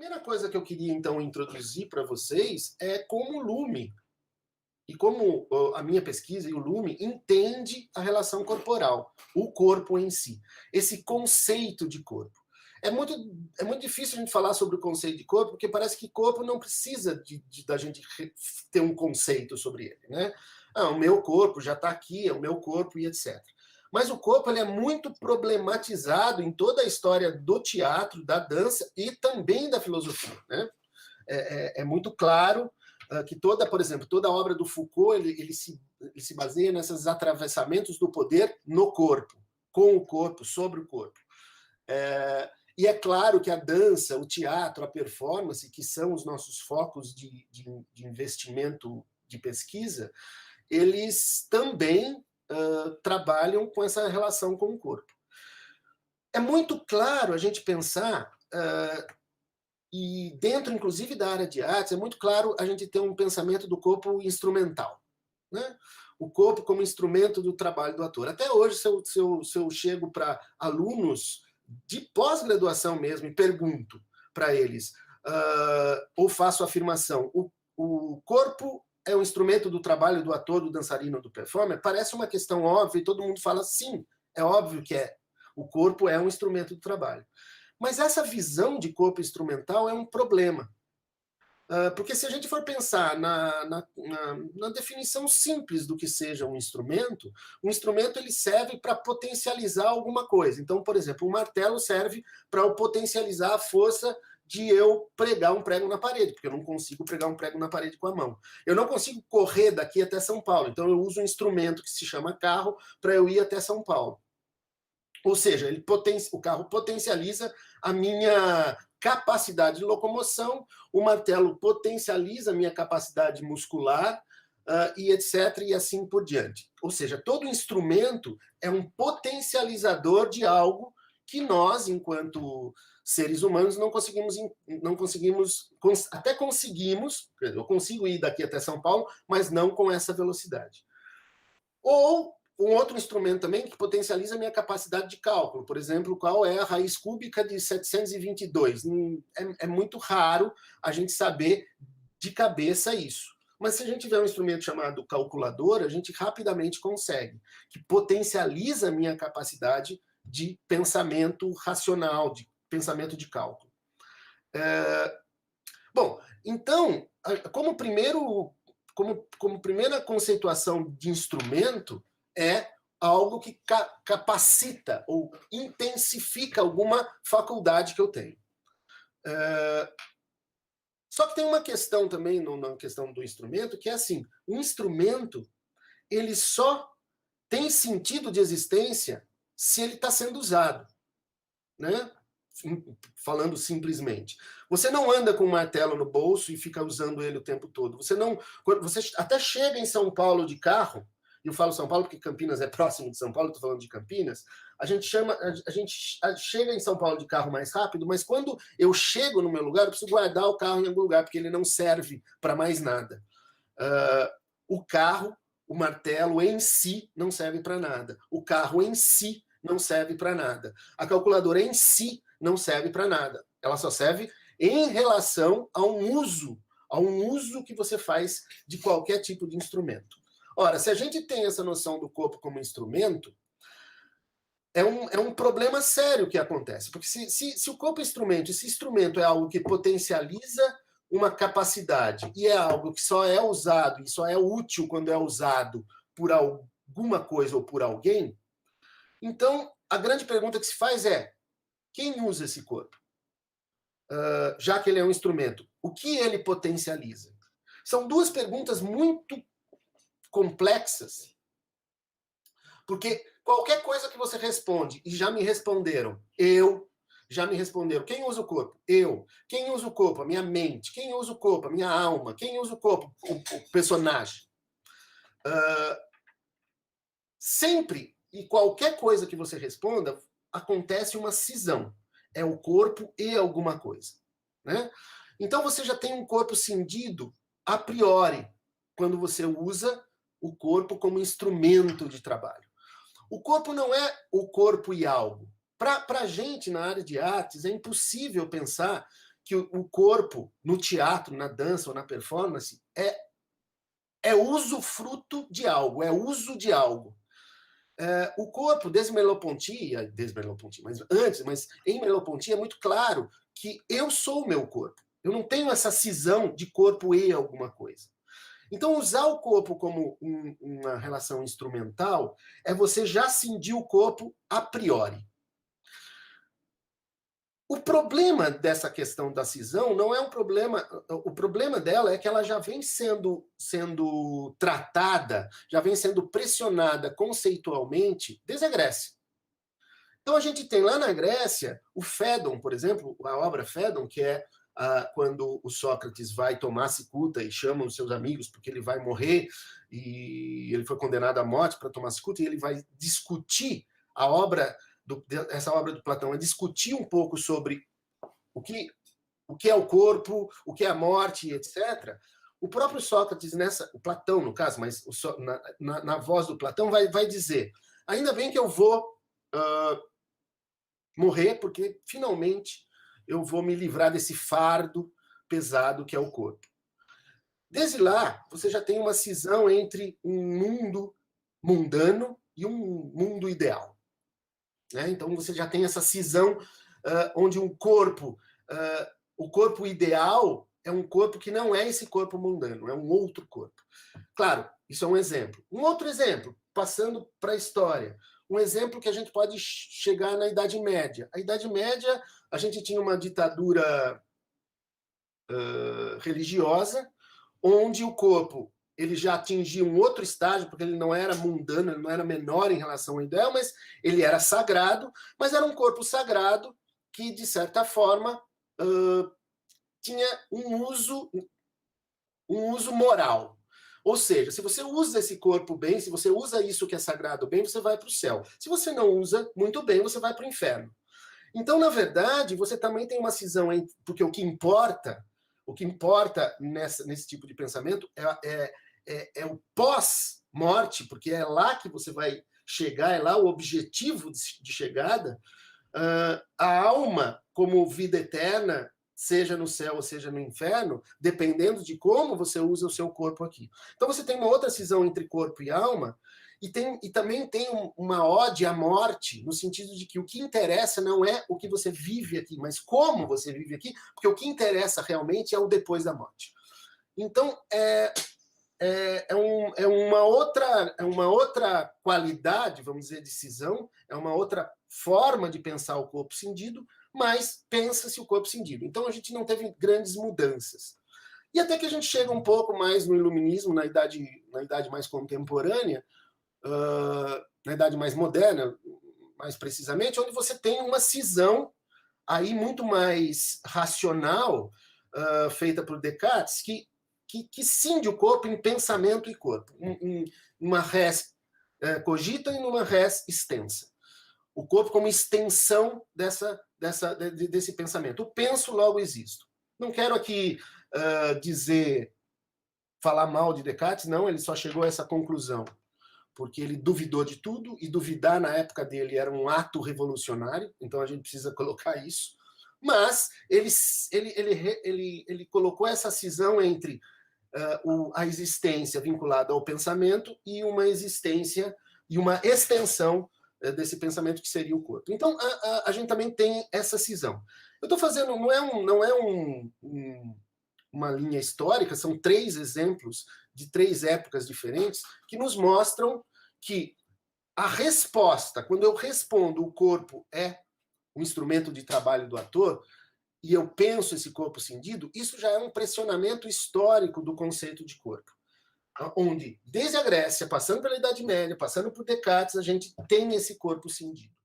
primeira coisa que eu queria, então, introduzir para vocês é como o Lume, e como a minha pesquisa e o Lume entende a relação corporal, o corpo em si, esse conceito de corpo. É muito difícil a gente falar sobre o conceito de corpo, porque parece que corpo não precisa da gente ter um conceito sobre ele, né? Ah, o meu corpo já está aqui, é o meu corpo e etc. Mas o corpo ele é muito problematizado em toda a história do teatro, da dança e também da filosofia, né? É muito claro que por exemplo, toda a obra do Foucault ele se baseia nesses atravessamentos do poder no corpo, com o corpo, sobre o corpo. E é claro que a dança, o teatro, a performance, que são os nossos focos de investimento de pesquisa, eles também trabalham com essa relação com o corpo. É muito claro a gente pensar, e dentro, inclusive, da área de artes, é muito claro a gente ter um pensamento do corpo instrumental, né? O corpo como instrumento do trabalho do ator. Até hoje, se eu chego para alunos de pós-graduação mesmo e pergunto para eles, ou faço a afirmação, o corpo é um instrumento do trabalho do ator, do dançarino, do performer, parece uma questão óbvia e todo mundo fala sim, é óbvio que é. O corpo é um instrumento do trabalho. Mas essa visão de corpo instrumental é um problema. Porque se a gente for pensar na definição simples do que seja um instrumento ele serve para potencializar alguma coisa. Então, por exemplo, um martelo serve para eu potencializar a força de eu pregar um prego na parede, porque eu não consigo pregar um prego na parede com a mão. Eu não consigo correr daqui até São Paulo, então eu uso um instrumento que se chama carro para eu ir até São Paulo. Ou seja, o carro potencializa a minha capacidade de locomoção, o martelo potencializa a minha capacidade muscular, e etc., e assim por diante. Ou seja, todo instrumento é um potencializador de algo que nós, enquanto seres humanos, não conseguimos, até conseguimos, eu consigo ir daqui até São Paulo, mas não com essa velocidade. Ou um outro instrumento também que potencializa a minha capacidade de cálculo. Por exemplo, qual é a raiz cúbica de 722? É muito raro a gente saber de cabeça isso. Mas se a gente tiver um instrumento chamado calculadora, a gente rapidamente consegue, que potencializa a minha capacidade de pensamento racional, de pensamento de cálculo. Bom, então, como primeira conceituação de instrumento, é algo que capacita ou intensifica alguma faculdade que eu tenho. Só que tem uma questão também na questão do instrumento, que é assim, o instrumento ele só tem sentido de existência se ele está sendo usado, né? Falando simplesmente. Você não anda com um martelo no bolso e fica usando ele o tempo todo. Você até chega em São Paulo de carro, e eu falo São Paulo porque Campinas é próximo de São Paulo, estou falando de Campinas, a gente chega em São Paulo de carro mais rápido, mas quando eu chego no meu lugar, eu preciso guardar o carro em algum lugar, porque ele não serve para mais nada. O carro, o martelo em si, não serve para nada. O carro em si não serve para nada. A calculadora em si não serve para nada. Ela só serve em relação a um uso que você faz de qualquer tipo de instrumento. Ora, se a gente tem essa noção do corpo como instrumento, é um problema sério que acontece. Porque se o corpo é instrumento, esse instrumento é algo que potencializa uma capacidade e é algo que só é usado e só é útil quando é usado por alguma coisa ou por alguém, então a grande pergunta que se faz é: quem usa esse corpo? Já que ele é um instrumento, o que ele potencializa? São duas perguntas muito complexas, porque qualquer coisa que você responde, e já me responderam, quem usa o corpo? Eu. Quem usa o corpo? A minha mente. Quem usa o corpo? A minha alma. Quem usa o corpo? O personagem. Sempre e qualquer coisa que você responda, acontece uma cisão. É o corpo e alguma coisa, né? Então você já tem um corpo cindido a priori, quando você usa o corpo como instrumento de trabalho. O corpo não é o corpo e algo. Para a gente, na área de artes, é impossível pensar que o corpo, no teatro, na dança ou na performance, é usufruto de algo, é uso de algo. O corpo, desde Merleau-Ponty, mas antes, mas em Merleau-Ponty é muito claro que eu sou o meu corpo. Eu não tenho essa cisão de corpo e alguma coisa. Então, usar o corpo como uma relação instrumental é você já cindir o corpo a priori. O problema dessa questão da cisão não é um problema. O problema dela é que ela já vem sendo tratada, já vem sendo pressionada conceitualmente desde a Grécia. Então a gente tem lá na Grécia o Fédon, por exemplo, a obra Fédon, que é quando o Sócrates vai tomar cicuta e chama os seus amigos porque ele vai morrer e ele foi condenado à morte para tomar cicuta, e ele vai discutir essa obra do Platão, é discutir um pouco sobre o que é o corpo, o que é a morte, etc. O próprio Sócrates, o Platão no caso, mas na voz do Platão, vai dizer: ainda bem que eu vou morrer, porque finalmente eu vou me livrar desse fardo pesado que é o corpo. Desde lá, você já tem uma cisão entre um mundo mundano e um mundo ideal. Então você já tem essa cisão onde o corpo ideal é um corpo que não é esse corpo mundano, é um outro corpo. Claro, isso é um exemplo. Um outro exemplo, passando para a história, um exemplo que a gente pode chegar na Idade Média. A Idade Média, a gente tinha uma ditadura religiosa, onde o corpo ele já atingia um outro estágio, porque ele não era mundano, ele não era menor em relação ao ideal, mas ele era sagrado, mas era um corpo sagrado que, de certa forma, tinha um uso moral. Ou seja, se você usa esse corpo bem, se você usa isso que é sagrado bem, você vai para o céu. Se você não usa muito bem, você vai para o inferno. Então, na verdade, você também tem uma cisão entre, porque o que importa nesse tipo de pensamento é o pós-morte, porque é lá que você vai chegar, é lá o objetivo de chegada. A alma, como vida eterna, seja no céu ou seja no inferno, dependendo de como você usa o seu corpo aqui. Então você tem uma outra cisão entre corpo e alma, e também tem uma ode à morte, no sentido de que o que interessa não é o que você vive aqui, mas como você vive aqui, porque o que interessa realmente é o depois da morte. Então, é uma outra qualidade, vamos dizer, de cisão, é uma outra forma de pensar o corpo cindido, mas pensa-se o corpo cindido. Então a gente não teve grandes mudanças. E até que a gente chega um pouco mais no iluminismo, na idade mais contemporânea, na idade mais moderna, mais precisamente, onde você tem uma cisão aí muito mais racional, feita por Descartes, que cinde o corpo em pensamento e corpo, em uma res cogita e numa res extensa. O corpo como extensão desse pensamento. Eu penso, logo existo. Não quero aqui falar mal de Descartes, não, ele só chegou a essa conclusão porque ele duvidou de tudo, e duvidar na época dele era um ato revolucionário, então a gente precisa colocar isso. Mas ele colocou essa cisão entre a existência vinculada ao pensamento e uma existência e uma extensão desse pensamento que seria o corpo. Então, a gente também tem essa cisão. Eu estou fazendo, não é uma linha histórica, são 3 exemplos de 3 épocas diferentes que nos mostram que a resposta, quando eu respondo o corpo é um instrumento de trabalho do ator, e eu penso esse corpo cindido, isso já é um pressionamento histórico do conceito de corpo. Onde, desde a Grécia, passando pela Idade Média, passando por Descartes, a gente tem esse corpo cindido.